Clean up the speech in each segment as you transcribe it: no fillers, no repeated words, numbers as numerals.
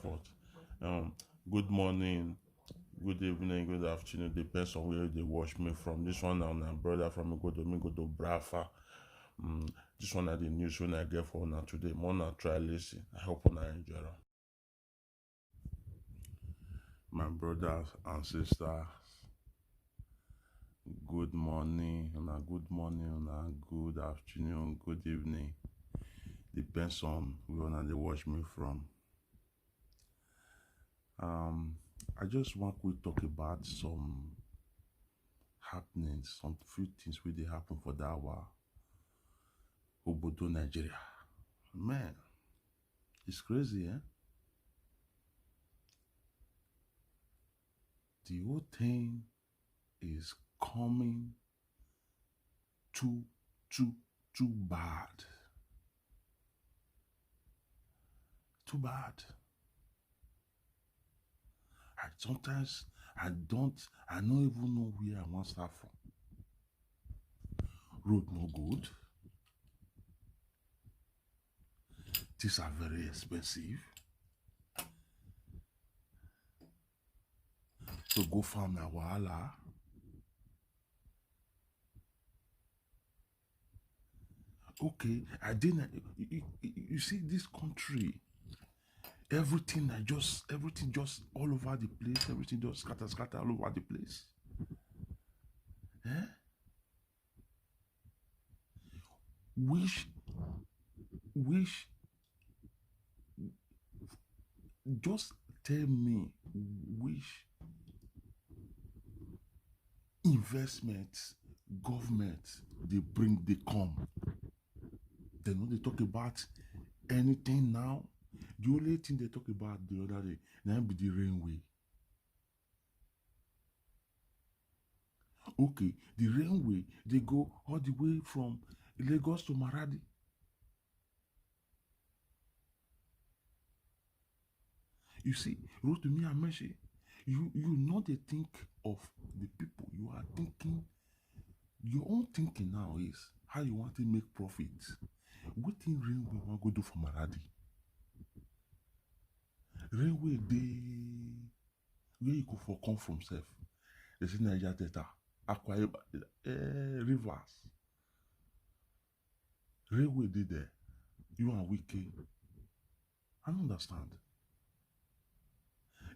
Forth. Um, Good morning, good evening, good afternoon. Depends on where they watch me from. This one now, my brother from Migodo Brafa. This one are the news when I get for now today. More now try listen. I hope I enjoy it. My brothers and sisters, good morning, good afternoon, good evening. Depends on where they watch me from. I just want to talk about some happenings, some few things wey dey happen for that our Obodo Nigeria. Man, it's crazy, eh? The whole thing is coming too, too, too bad. Too bad. Sometimes I don't even know where I want to start from. Road no good. Things are very expensive. To go farm na wahala. Okay, I didn't. You see, this country, everything just all over the place. Everything just scatter all over the place. Eh? Which, which, just tell me which investments government they come. They know they talk about anything now. The only thing they talk about the other day now be the railway. Okay, the railway they go all the way from Lagos to Maradi. You see, Rotimi Ameche, you know they think of the people. You are thinking your own thinking now is how you want to make profit. Wetin railway wan go do for Maradi? Railway dey where you go for come from sef. They say Niger Delta, Akwa Ibom, rivers. Railway dey there. You and Wike. I don't understand.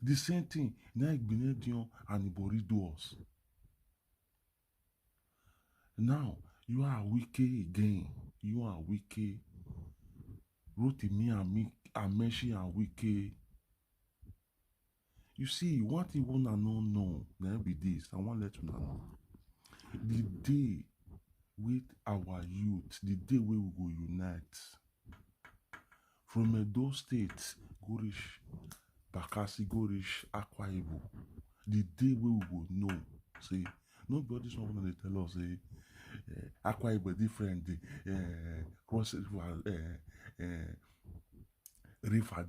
The same thing na Igbinedion and Ibori do us. Now you are Wike again. You are Wike. Rotimi Amechi and Wike. You see, one thing una no know na be this. I wan let una know. The day with our youth, the day wey we go unite from Edo State go reach Bakassi, go reach Akwa Ibom, the day wey we go know say nobody someone dey tell us say Akwa Ibom different, Cross River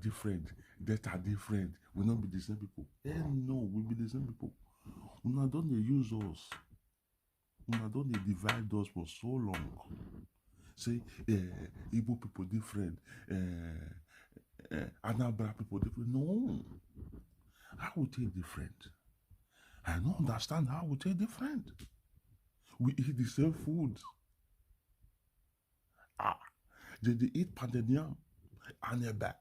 different, Delta different. We not be the same people. No, we be the same people. Una don dey use us. Una don dey divide us for so long. Say Igbo people different, Anambra people different. No, how we take different? I don't understand how we take different. We eat the same food. They eat pounded yam and eba.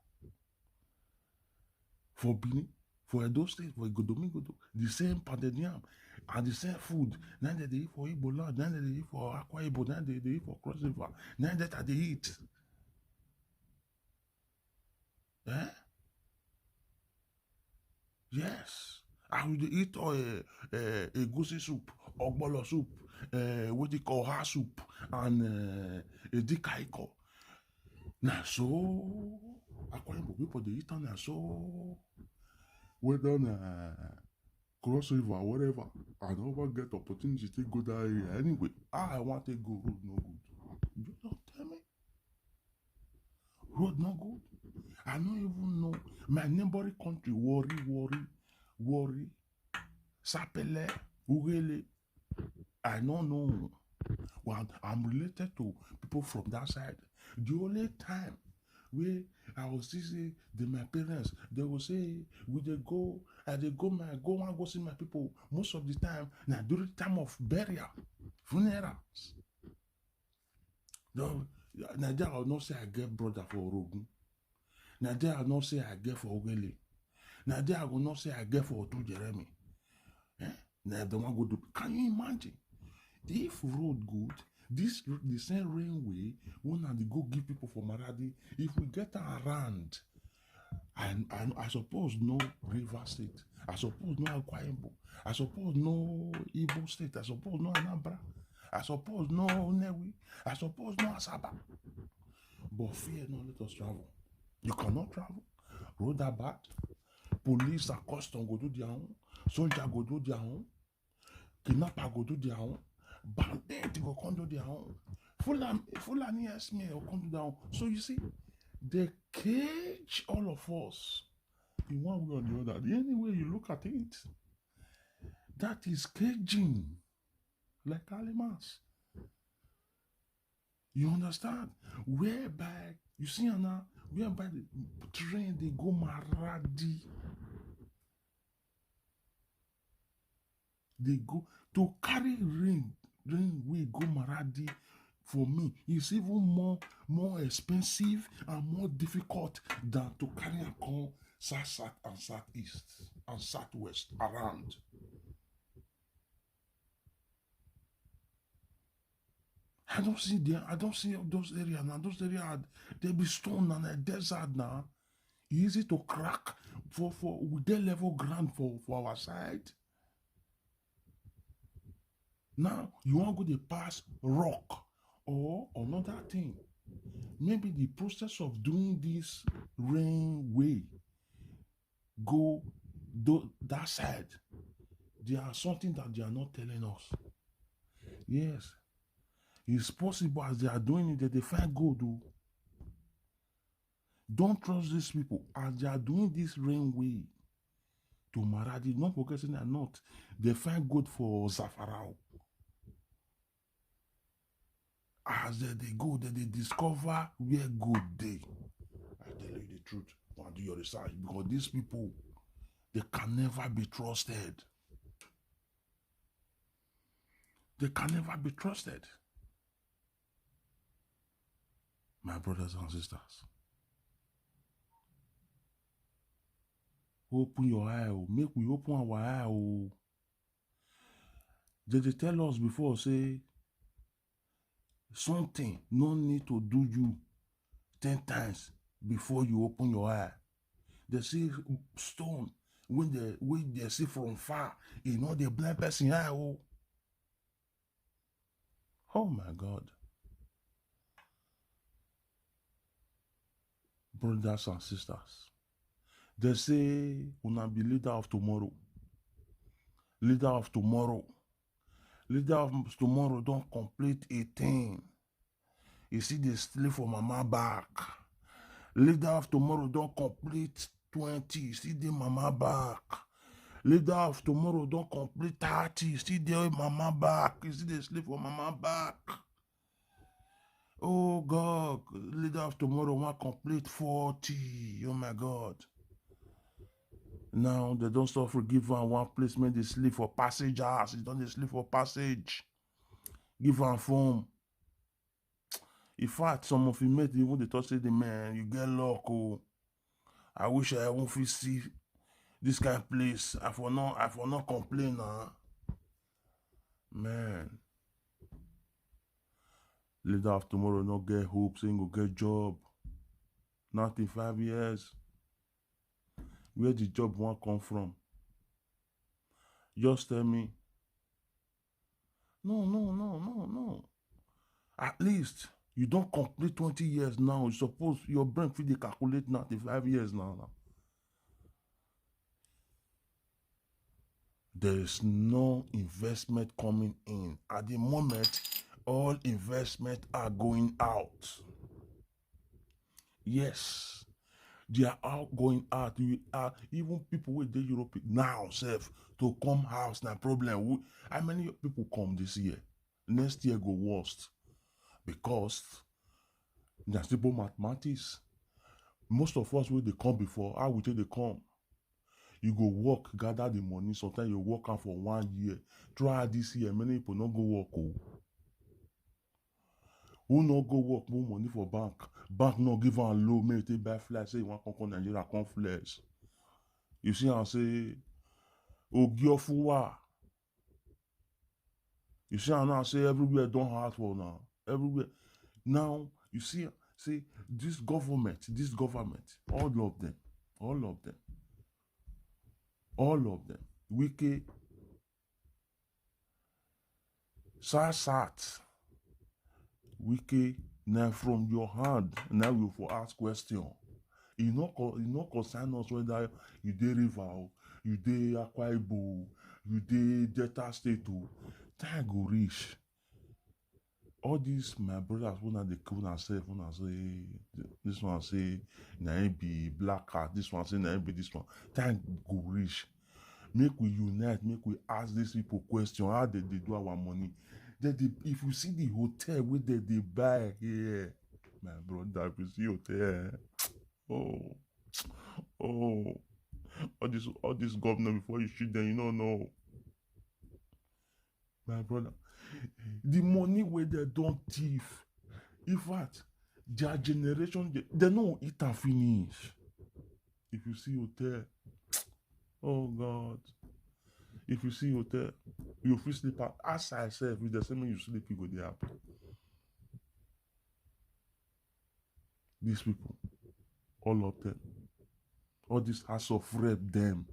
For Benin, for Edo State, for Igodomigodo, the same pounded yam and the same food. Now they eat for Igbo land, now they eat for Akwa Ibom, now they eat for Cross River, now that they eat. Eh? Yes. I will eat a goosey soup, ogbolo soup, what they call ha soup, and a dikaiko. Now so, Akwa Ibom people they eat on so. Whether Cross River, whatever, I never get opportunity to go that area. Anyway, I want to go road no good. You don't tell me. Road no good. I don't even know. My neighboring country, worry, Sapele, Ugele. I don't know. Well, I'm related to people from that side. The only time where I was still say my parents, they will say, we they go, I they go and go see my people most of the time. Now during the time of burial, funerals. No, Nigeria will not say I get brother for Orogun. Nigeria will not say I get for Ogele. Nigeria will not say I get for Otu Jeremy. Now the one go do. Can you imagine? If road good, the same railway, one and go give people for Maradi. If we get around, and I suppose no River State, I suppose no Akwa Ibom, I suppose no Igbo State, I suppose no Anambra, I suppose no Newi, I suppose no Asaba. But fear not, let us travel. You cannot travel. Road are bad. Police and custom go do their own. Soldier go do their own. Kidnapper go do their own. Bandit go come do their own. Fulani Esme go come do their own. So you see, they cage all of us in one way or the other. Any way you look at it, that is caging, like animals. You understand? Whereby, you see now, whereby the train, they go Maradi. They go, to carry rain we go Maradi, for me, is even more expensive and more difficult than to carry a come south and southeast and southwest around. I don't see those areas now. Those areas, they be stone and a desert now. Easy to crack for with their level ground for our side. Now you want to go to pass rock or another thing. Maybe the process of doing this railway go that side. There are something that they are not telling us. Yes. It's possible as they are doing it that they find gold. Don't trust these people as they are doing this railway to Maradi. Not forgetting that not. They find gold for Zafarao. As they go, they discover where gold they. I tell you the truth. Go and do your research because these people, they can never be trusted. They can never be trusted. My brothers and sisters, open your eye, make we open our eye. They tell us before, say, something no need to do you 10 times before you open your eye. They see stone, when they see from far, you know the blind person eye. Oh my God. Brothers and sisters, they say una be leader of tomorrow. Leader of tomorrow. Leader of tomorrow don't complete 18. You see they steal for mama back. Leader of tomorrow don't complete 20. You see the mama back. Leader of tomorrow don't complete 30. You see the mama back. You see they sleep for mama back. Oh God, leader of tomorrow want complete 40. Oh my God. Now they don't stop forgive one placement, they sleep for passage house. They don't sleep for passage. Give one phone. In fact, some of you mate even they talk say the man, you get luck. Oh. I wish I won't see this kind of place. I for not complain now. Man. Leader of tomorrow not get hope, saying go get job. Not in 5 years. Where the job won't come from? Just tell me. No. At least you don't complete 20 years now. You suppose your brain fit dey calculate now 5 years now. There is no investment coming in. At the moment, all investment are going out. Yes, they are all going out. We are even people with the Europe now self to come house na problem. How many people come this year? Next year go worst because there's simple mathematics. Most of us wey dey come before, how we take dey come? You go work, gather the money. Sometimes you work am for 1 year. Throughout this year, many people no go work. Oh. Who no go work, put money for bank? Bank no give am loan, make you take buy flex. Say you want come Nigeria, come flex. You see am say Ogiofuwa. You see am now say everywhere don hard for now. Everywhere. Now you see this government, all of them, Wike, Sat, Wike, now from your hand, now you for ask question. You no concern us whether you dey River, you dey Akwa Ibom, you dey Delta State. Time go reach. All these my brothers wanna dey kill themselves, wanna say this one say na him be black cat, this one say na him be this one. Time go reach. Make we unite, make we ask these people question how they do our money. If you see the hotel where they buy here, my brother, if you see hotel, all this governor before you shoot them, you don't know. My brother, the money where they don't thief. In fact, their generation, they no eat and finish. If you see hotel, oh God. If you see hotel, you feel sleep out. Ask yourself, if the same way you sleep, you go there happen. These people, all of them, all this house of rep, them.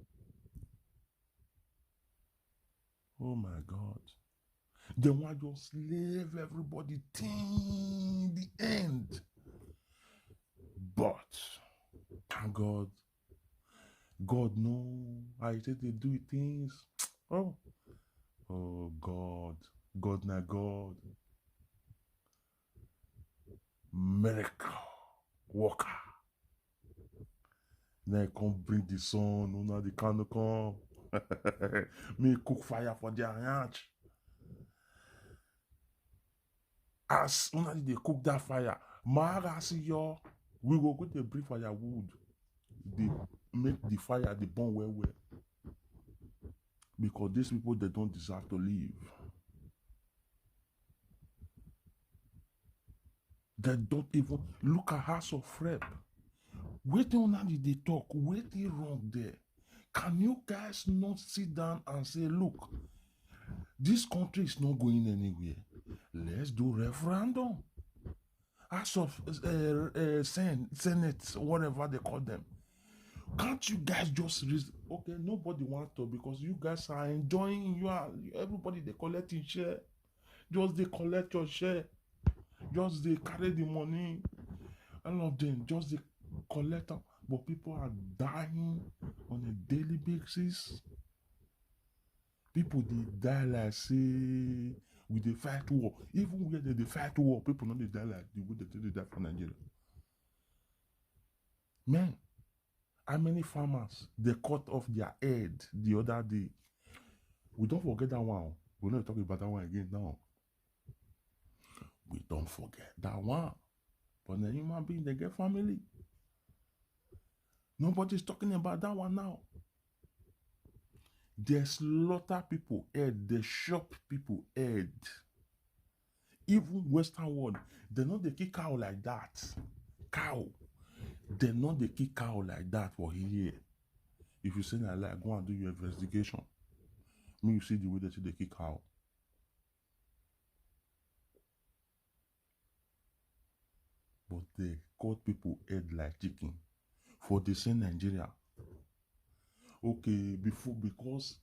Oh my God. They want to slave everybody till the end. But, thank God, God know how you say they do things. Oh God, God na God. Miracle worker. Now come bring the sun, now the candle come. Me cook fire for their ranch. As una they cook that fire, we will go to bring firewood. They make the fire, they burn well. Because these people, they don't deserve to live. They don't even look at House of Rep. Waiting on they talk, waiting wrong there. Can you guys not sit down and say, look, this country is not going anywhere. Let's do referendum. House of Senate, whatever they call them. Can't you guys just okay? Nobody wants to because you guys are enjoying. Everybody they collecting share. Just they collect your share. Just they carry the money. All of them just they collect them. But people are dying on a daily basis. People they die like say with the fight war. Even when they fight war, people not they die like the way they die for Nigeria. Man, how many farmers they cut off their head the other day? We don't forget that one. We're not talking about that one again now. We don't forget that one. But the human being, they get family. Nobody's talking about that one now. They slaughter people head. They chop people head. Even Western world, they know they kill cow like that. Cow. They know they kill cow like that for here. If you say that, like, go and do your investigation. Me, you see the way they kill cow. But they cut people head like chicken. For the same Nigeria. Okay, because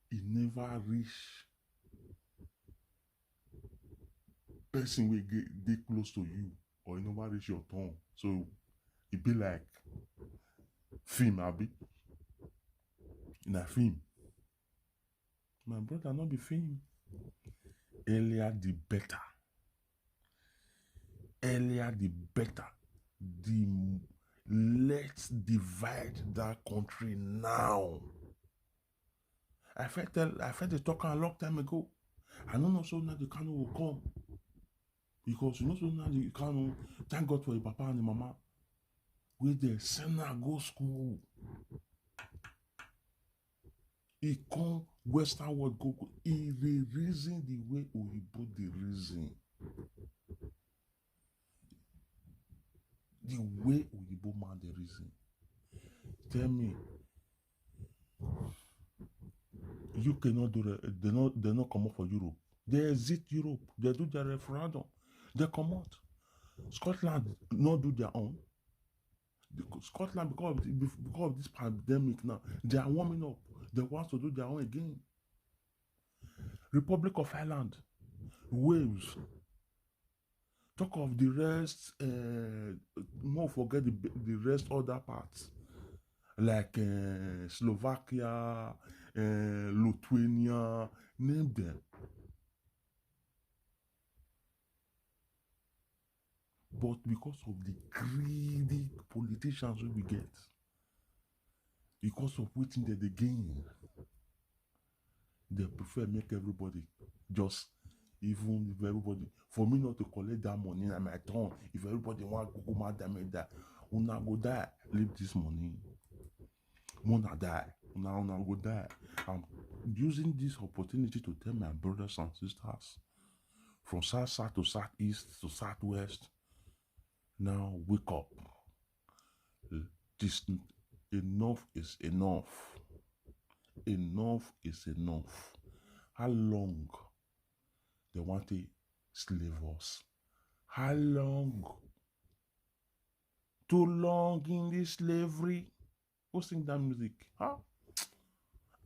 it never reach person will get close to you or it never reach your tongue. So it be like film, abi. In a film. My brother not be film. Earlier the better. Let's divide that country now. I felt they talk a long time ago. I don't know so now the Kano will come. Because you know, so now you can't thank God for the papa and the mama. Where they send her go school. He come Western world go. He dey reason the way Oyibo dey reason. The way Oyibo man dey reason. Tell me, UK not do that. They not come out for Europe. They exit Europe. They do their referendum. They come out. Scotland not do their own. Scotland, because of this pandemic now, they are warming up. They want to do their own again. Republic of Ireland, Wales. Talk of the rest, more forget the rest other parts. Like Slovakia, Lithuania, name them. But because of the greedy politicians we get, because of waiting that they gain, they prefer make everybody just, even if everybody, for me not to collect that money in my turn, if everybody want to go mad damage that, una go die, leave this money. Una die, una go die. I'm using this opportunity to tell my brothers and sisters from south to southeast to southwest, now wake up. This enough is enough. Enough is enough. How long they want to slave us? How long? Too long in this slavery? Go sing that music. Huh?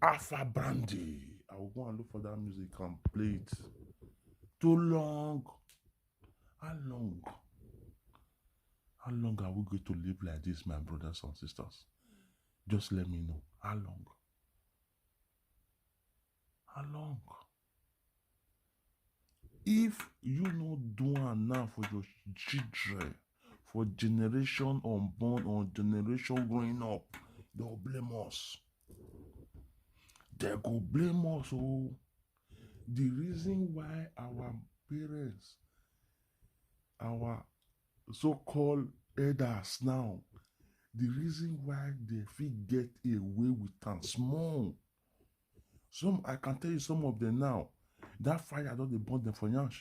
Alpha Brandy. I will go and look for that music and play it. Too long. How long? How long are we going to live like this, my brothers and sisters? Just let me know. How long? How long? If you not do enough for your children, for generation unborn or generation growing up, they'll blame us. They go blame us. Oh, the reason why our parents, our so-called elders now, the reason why they feel get away with them small. Some, I can tell you some of them now. That fire don't they burn them for yansh.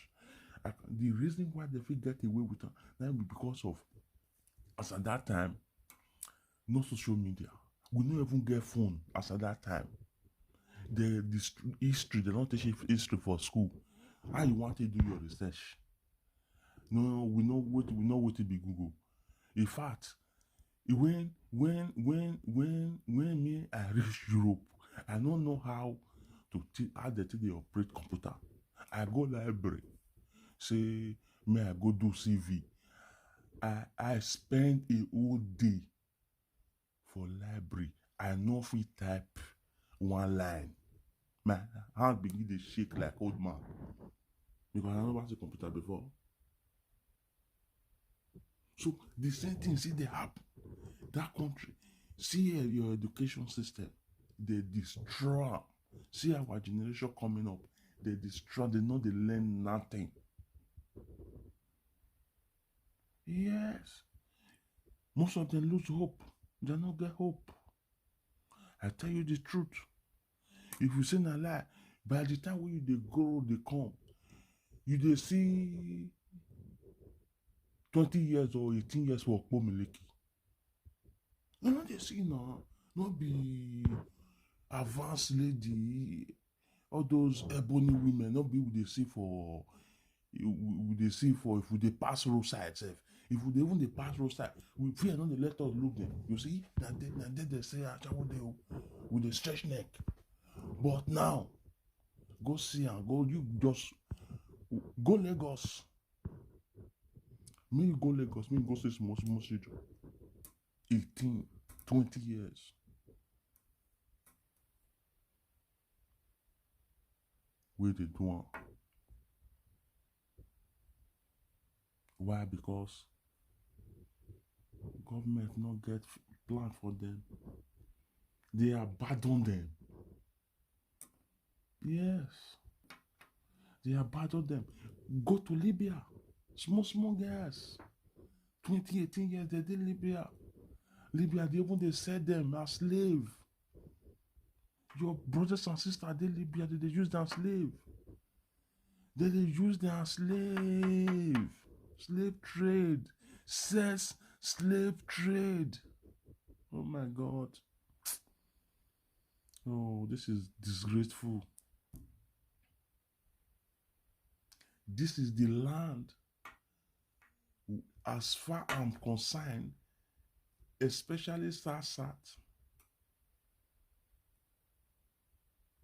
The reason why they feel get away with them that be because of, as at that time, no social media. We don't even get phone as at that time. The history, they don't teach history for school. How you want to do your research? No, we know what to be Google. In fact, when me I reach Europe, I don't know how they operate computer. I go library, say may I go do CV. I spend a whole day for library. I know if we type one line, my hand begin to shake like old man because I never watched the computer before. So the same thing see they happen. That country, see your education system, they destroy. See our generation coming up, they destroy. They know they learn nothing. Yes, most of them lose hope. They don't get hope. I tell you the truth. If you say a lie, by the time when they grow, they come, you they see 20 years or 18 years for Okpo Miliki. You know they see now, not be advanced lady, all those ebony women, not be what they see for, if they pass roadside sef. If they even they pass roadside, we fear not they let us look them. You see, that they say with the stretch neck. But now, go see and go, you just go Lagos. Me go Lagos, me go see small children. 18, 20 years. Where they do. Why? Because government not get plan for them. They abandon them. Yes. They abandon them. Go to Libya. Small girls. 20, 18 years, they did Libya. Libya, they sell them as slave. Your brothers and sisters, they Libya, they use them as slave. They use them as slave. Slave trade. Sex slave trade. Oh my God. Oh, this is disgraceful. This is the land, as far as I'm concerned, especially South,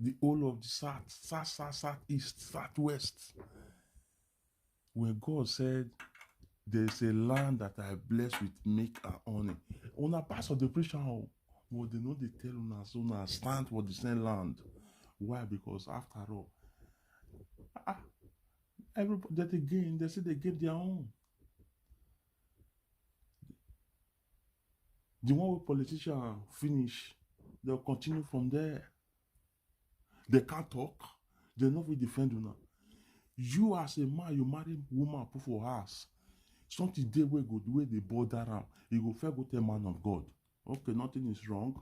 the whole of the South, East, Southwest. When God said, there's a land that I bless with milk and honey. On a part of the preacher, well, they know they tell us, so now stand for the same land. Why? Because after all, everybody that again, they say they get their own. The one with politicians finish, they'll continue from there. They can't talk. They not will defend you now. You as a man, you marry woman, put for house. Something they will go the way they border around. You go fair go tell man of God. Okay, nothing is wrong.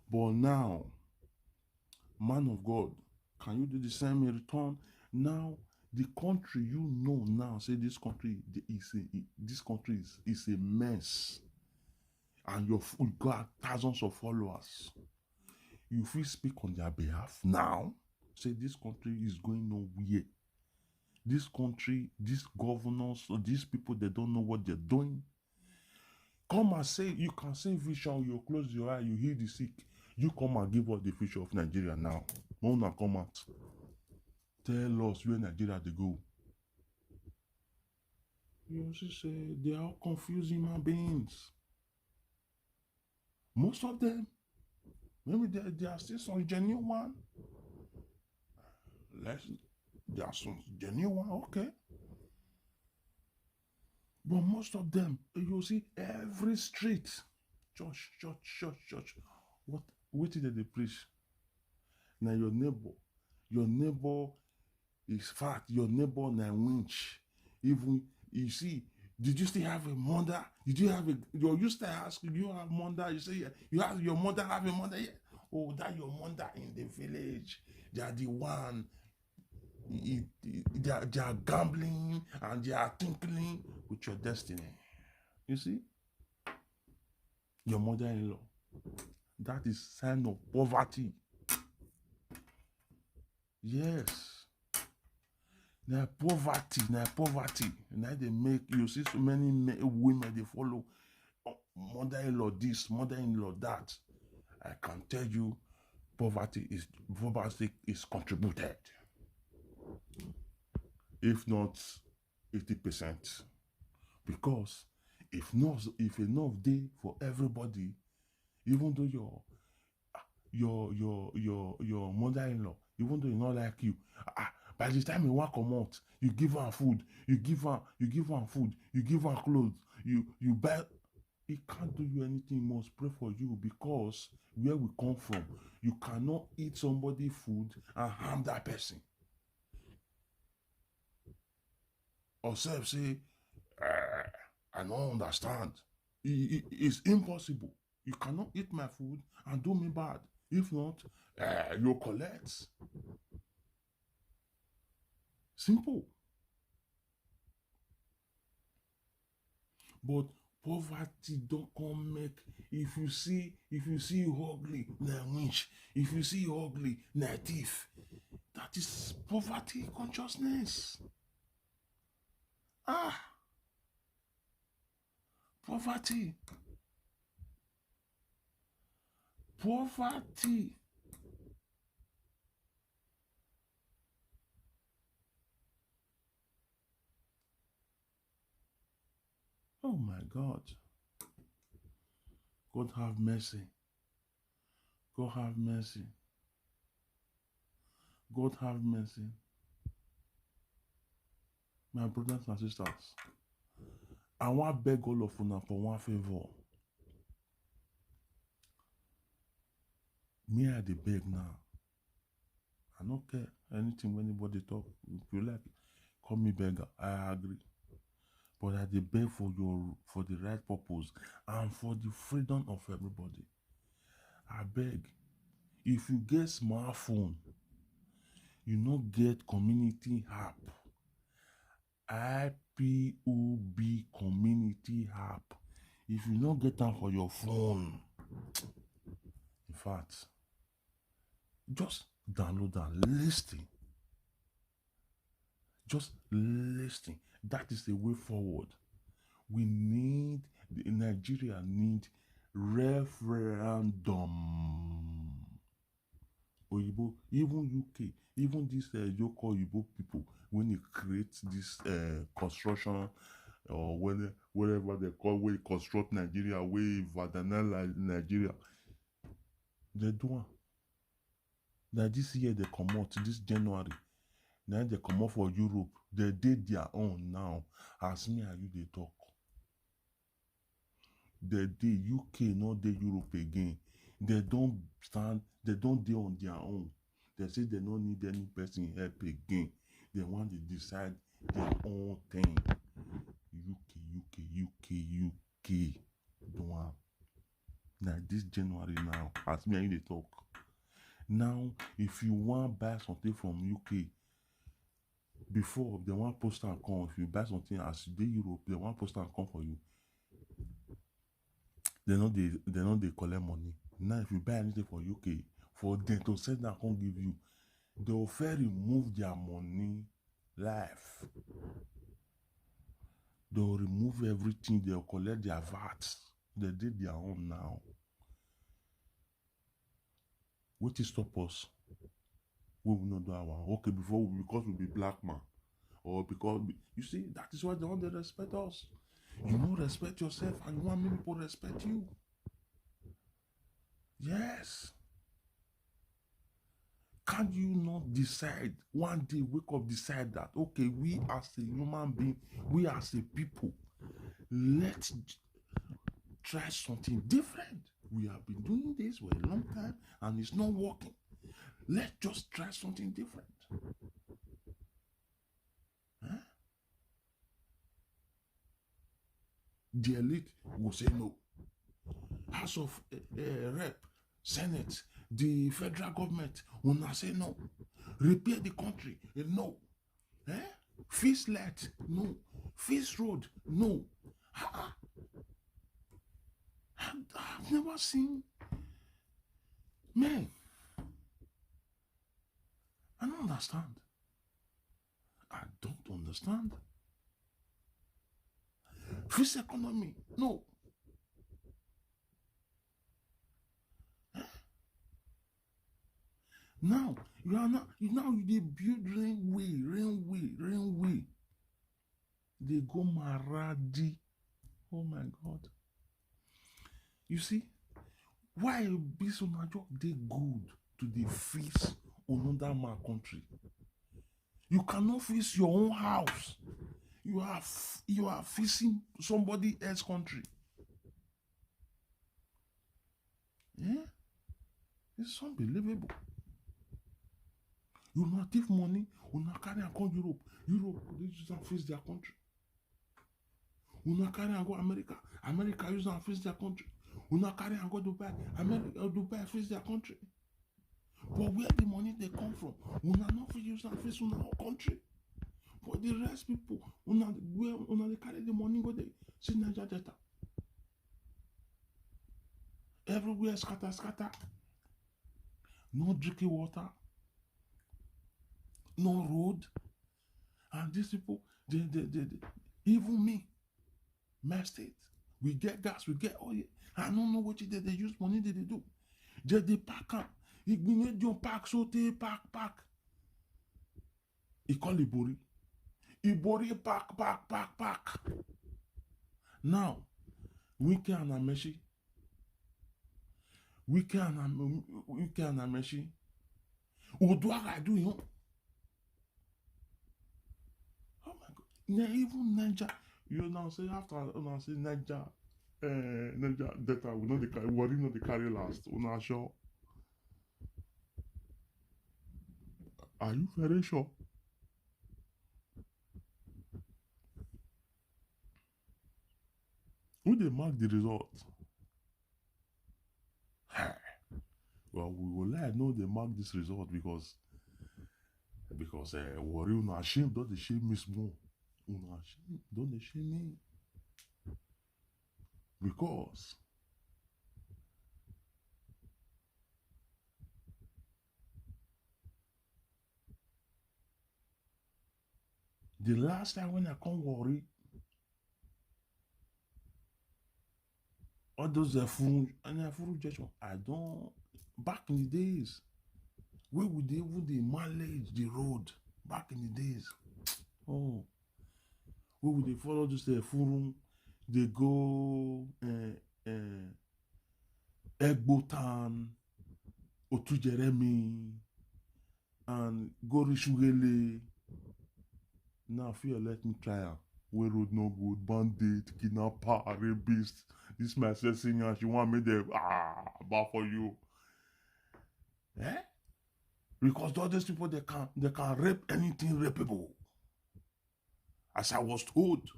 But now, man of God, can you do the same in return? Now, the country you know now, say this country is a mess. And you got thousands of followers. You feel speak on their behalf now. Say this country is going nowhere. This country, these governors, or these people, they don't know what they're doing. Come and say, you can see vision, you close your eye, you heal the sick. You come and give us the future of Nigeria now. Mona, come out. Tell us where Nigeria they go. You also say they are confused human beings. Most of them, maybe there are still some genuine one. There are some genuine one, okay. But most of them, you see every street, church. What did they preach? Now your neighbor is fat, your neighbor na winch. Even you see, did you still have a mother? Did you have you used to ask, do you have mother? You say, you have your mother, have a mother? Yeah. Oh, that your mother in the village. They are the one. They are gambling and they are tinkling with your destiny. You see? Your mother-in-law. That is sign of poverty. Yes. Now poverty. Now they make, you see so many women, they follow mother-in-law this, mother-in-law that. I can tell you, poverty is contributed. If not 80%. Because if enough day for everybody, even though your mother-in-law, even though he not like you, by the time you want come out, you give her food, you give her food, you give her clothes, you buy. He can't do you anything. He must pray for you, because where we come from, you cannot eat somebody's food and harm that person. Or say, I don't understand. It's impossible. You cannot eat my food and do me bad. If not, you collect. Simple. But poverty don't come make. If you see ugly, na winch. If you see ugly, na thief. That is poverty consciousness. Poverty. Oh my God. God have mercy. God have mercy. God have mercy. My brothers and sisters, I want beg all of you for one favor. Me, I dey beg now. I don't care anything when anybody talk. If you like, call me beggar. I agree. but I dey beg for the right purpose and for the freedom of everybody. I beg, if you get smartphone, you no get community app, IPOB community app. If you no get am for your phone, in fact, just download and listen. Just listen. That is the way forward. Nigeria need referendum. Oyibo, even UK, even this Yoko Oyibo people, when they create this construction or whatever they call, where construct Nigeria, where Vadanella Nigeria, they do one. Now this year they come out, this January, now they come out for Europe. They did their own now. As me and you they talk. They did UK, not the Europe again. They don't deal on their own. They say they don't need any person help again. They want to decide their own thing. UK. Don't want. Now this January now, as me and you they talk. Now, if you want to buy something from UK, before they want post and come. If you buy something as they Europe, they want post and come for you. They know they collect money. Now, if you buy anything for UK, for them to send and come give you, they will fair remove their money life. They will remove everything. They will collect their VAT. They did their own now. What is stop us? We will not do our own. Okay, because we be black man. Or because, you see, that is why they want to respect us. You don't respect yourself and you want many people to respect you. Yes. Can you not decide, one day wake up, decide that, okay, we as a human being, we as a people, let's try something different. We have been doing this for a long time and it's not working. Let's just try something different. Huh? The elite will say no. House of Rep, Senate, the federal government will not say no. Repair the country, no. Fix light, no. Fix road, no. I've never seen. Man, I don't understand. I don't understand. Fix economy, no. Now you dey build railway. They go Maradi. Oh my God. You see, why this una just dey good to dey fix another man country? You cannot fix your own house. You are fixing somebody else's country. Yeah? It's unbelievable. You not take money, you not carry and go Europe. Europe, they use and face their country. You not carry and go America. America use and face their country. You not carry and go Dubai. Dubai face their country. But where the money they come from, you not use and face our country. But the rest people, where they carry the money go there, see Niger Delta. Everywhere scatter. No drinking water. No road. And these people, they even me, my state, we get gas, we get oil. I don't know what they use money they do. They pack up. They don't pack, so they pack. He call Ibori. Ibori pack. Now, Wike and Amechi. Uduaga do you? Oh my God. Even Niger, you now say after now say Niger data we know the carry worry not the carry last. Una sure? Are you very sure? Who they mark the result? Well, we will let know they mark this result because worry una shame, don't they shame me small. Una shame, don't they shame me? Because the last time when I come worry, all those full rejection, I don't. Back in the days, where would they manage the road? Back in the days, oh, where would they follow this full? They go Egbotan, Otu Jeremy, and go Rishugele. Now, fear, let me try her. Where road no good, bandit, kidnapper, rapist. This my singer, she want me there. Bad for you. Eh? Because all these people, they can rape anything rapeable. As I was told.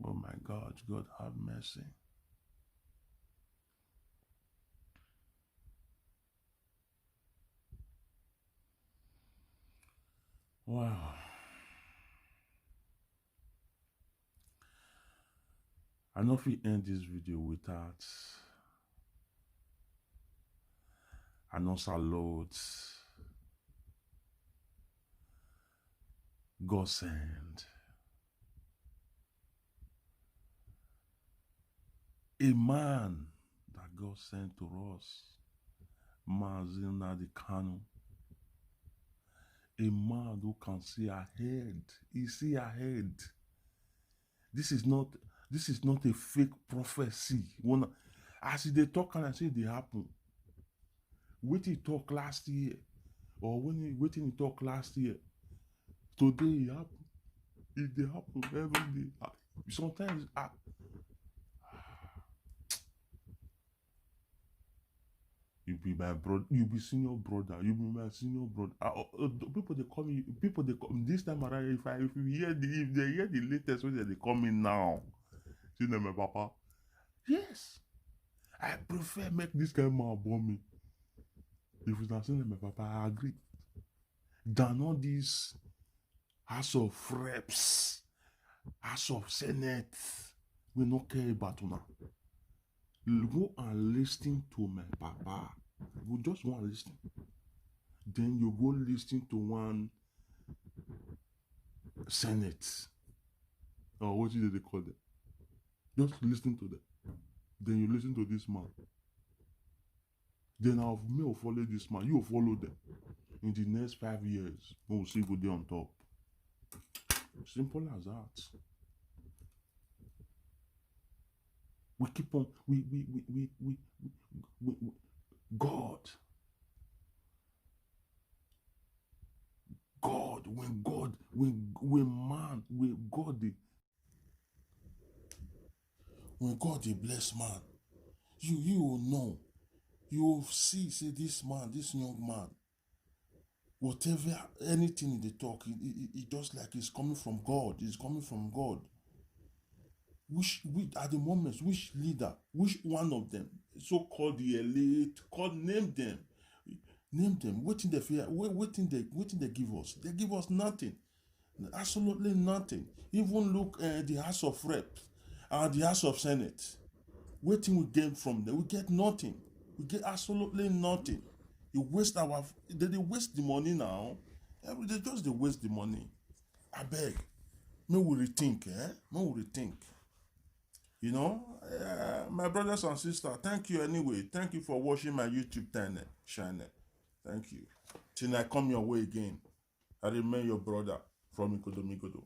Oh my God, God have mercy. Wow. I know if we end this video without announcer loads. God send a man that God sent to us, Mazi Nnamdi Kanu, a man who can see ahead. He see ahead. This is not a fake prophecy. As they talk and I say they happen. What he talk last year, or waiting he talk last year, today it happen. It they happen every day. Sometimes you be my brother, you be senior brother, you be my senior brother. People they call me. People they come this time around. If they hear the latest way they call me now, see them, my papa. Yes, I prefer make this kind of man born me. If it's not saying my papa, I agree. Than all these House of Reps, House of Senate, we don't care about una. Go and listen to my papa. You just want to listen. Then you go listen to one Senate. Or what did they call them? Just listen to them. Then you listen to this man. Then me will follow this man. You will follow them. In the next 5 years, we will see who they on top. Simple as that. We keep on. God. When God they bless man, you will know. You will see, say this man, this young man, whatever, anything they talk, it just like it's coming from God. It's coming from God. At the moment, which leader, which one of them, so-called the elite, name them. Waiting they fear, waiting they give us. They give us nothing, absolutely nothing. Even look the House of Reps and the House of Senate. Waiting we get from them, we get nothing. We get absolutely nothing. They waste they waste the money now. They just they waste the money. I beg. May we rethink, May we rethink. You know, my brothers and sisters, thank you anyway. Thank you for watching my YouTube channel. Thank you. Till I come your way again, I remain your brother from Ikodomigodo.